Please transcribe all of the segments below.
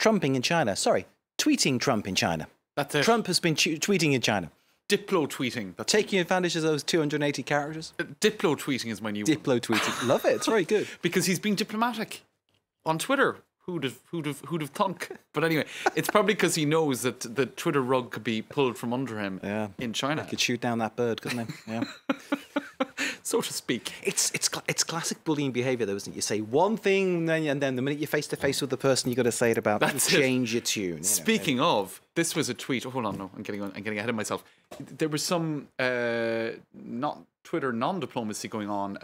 Trumping in China. Sorry, tweeting Trump in China. That's it. Trump has been tweeting in China. Diplo-tweeting. Taking advantage of those 280 characters. Diplo-tweeting is my new Diplo-tweeting. Love it. It's very good. Because he's being diplomatic on Twitter. Who'd have thunk? But anyway, it's probably because he knows that the Twitter rug could be pulled from under him in China. He could shoot down that bird, couldn't he? Yeah. So to speak. It's classic bullying behaviour, though, isn't it? You say one thing, and then the minute you're face to face with the person, you've got to say it about. Change your tune. Speaking of, this was a tweet. Oh, hold on, no, I'm getting ahead of myself. There was some not Twitter non-diplomacy going on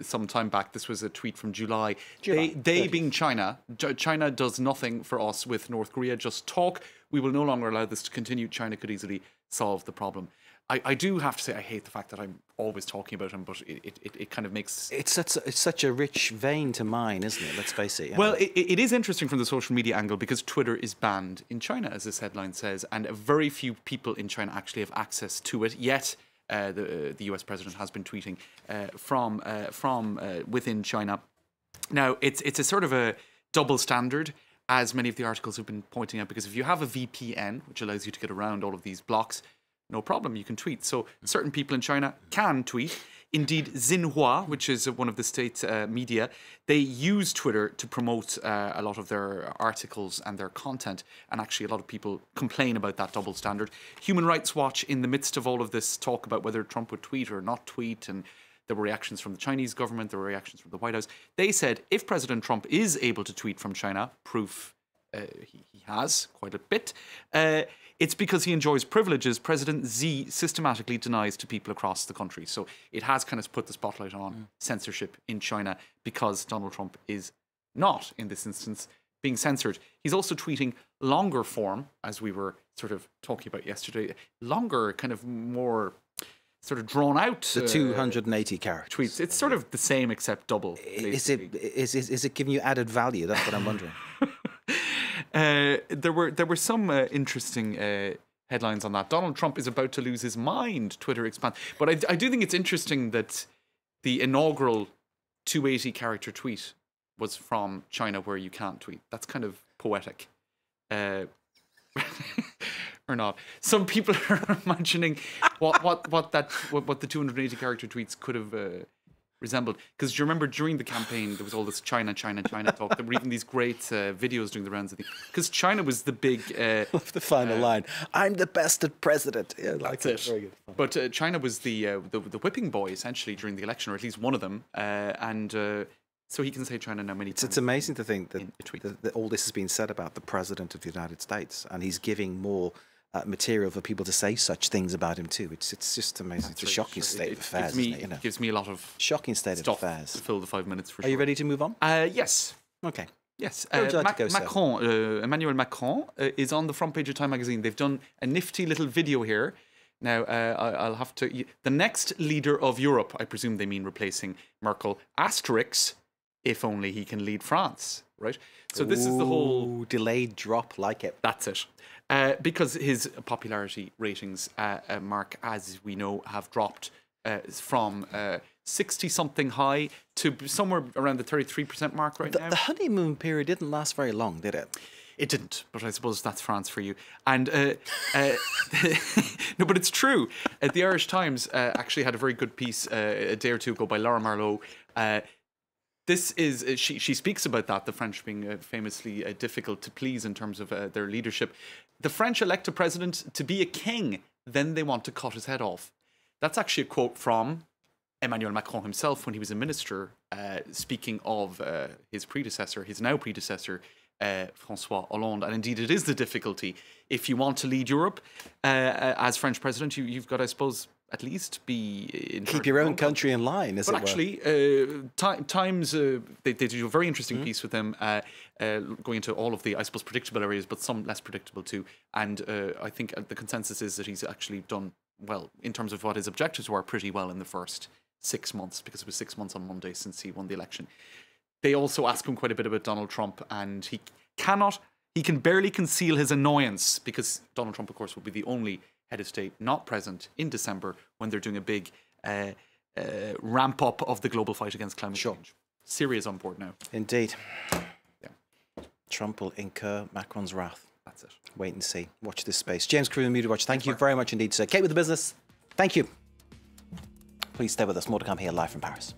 some time back. This was a tweet from July. They being China. China does nothing for us with North Korea. Just talk. We will no longer allow this to continue. China could easily solve the problem. I do have to say I hate the fact that I'm always talking about him, but it kind of makes... It's such a rich vein to mine, isn't it? Let's face it. Well, it is interesting from the social media angle because Twitter is banned in China, as this headline says, and very few people in China actually have access to it, yet the US president has been tweeting from within China. Now, it's a sort of a double standard, as many of the articles have been pointing out, because if you have a VPN, which allows you to get around all of these blocks, no problem, you can tweet. So certain people in China can tweet. Indeed, Xinhua, which is one of the state media, they use Twitter to promote a lot of their articles and their content. And actually, a lot of people complain about that double standard. Human Rights Watch, in the midst of all of this talk about whether Trump would tweet or not tweet, and there were reactions from the Chinese government, there were reactions from the White House, they said if President Trump is able to tweet from China, proof he has quite a bit, it's because he enjoys privileges President Xi systematically denies to people across the country. So it has kind of put the spotlight on censorship in China because Donald Trump is not, in this instance, being censored. He's also tweeting longer form, as we were sort of talking about yesterday, longer, kind of more sort of drawn out. The 280 characters. Tweets. It's sort of the same except double. Is it giving you added value? That's what I'm wondering. There were some interesting headlines on that. Donald Trump is about to lose his mind, Twitter expands. But I do think it's interesting that the inaugural 280 character tweet was from China, where you can't tweet. That's kind of poetic. Or not. Some people are imagining what the 280 character tweets could have resembled. Because do you remember during the campaign there was all this China talk. There were even these great videos doing the rounds of the... Because China was the big... Love the final line. I'm the best at president. Yeah, that's it. Very good. But China was the whipping boy, essentially, during the election, or at least one of them. So he can say China now many times. It's amazing to think that all this has been said about the President of the United States, and he's giving more material for people to say such things about him too. It's just amazing. It's a shocking state of affairs. It gives me a lot of shocking state of affairs to fill the 5 minutes for. Are you ready to move on? Yes. Okay. Yes. Where would you like to go, Macron, Emmanuel Macron is on the front page of Time magazine. They've done a nifty little video here. Now, I'll have to... The next leader of Europe, I presume they mean replacing Merkel, asterisk, if only he can lead France, right? So this is the whole... Delayed drop, like it. That's it. Because his popularity ratings, Mark, as we know, have dropped from 60-something high to somewhere around the 33% mark right now. The honeymoon period didn't last very long, did it? It didn't, but I suppose that's France for you. And no, but it's true. The Irish Times actually had a very good piece a day or two ago by Laura Marlowe. This is she speaks about that, the French being famously difficult to please in terms of their leadership. The French elect a president to be a king, then they want to cut his head off. That's actually a quote from Emmanuel Macron himself when he was a minister, speaking of his predecessor, his now predecessor, François Hollande. And indeed, it is the difficulty. If you want to lead Europe as French president, you've got, I suppose, at least be... Keep your own country in line, as it were. But actually, Times, they do a very interesting piece with them, going into all of the, I suppose, predictable areas, but some less predictable too. And I think the consensus is that he's actually done well, in terms of what his objectives were, pretty well in the first 6 months, because it was 6 months on Monday since he won the election. They also ask him quite a bit about Donald Trump, and he can barely conceal his annoyance, because Donald Trump, of course, will be the only head of state not present in December when they're doing a big ramp up of the global fight against climate change. Syria's on board now. Indeed. Yeah. Trump will incur Macron's wrath. That's it. Wait and see. Watch this space. James Crew, Media Watch, thank you very much indeed, sir. Kate with the business, thank you. Please stay with us. More to come here live from Paris.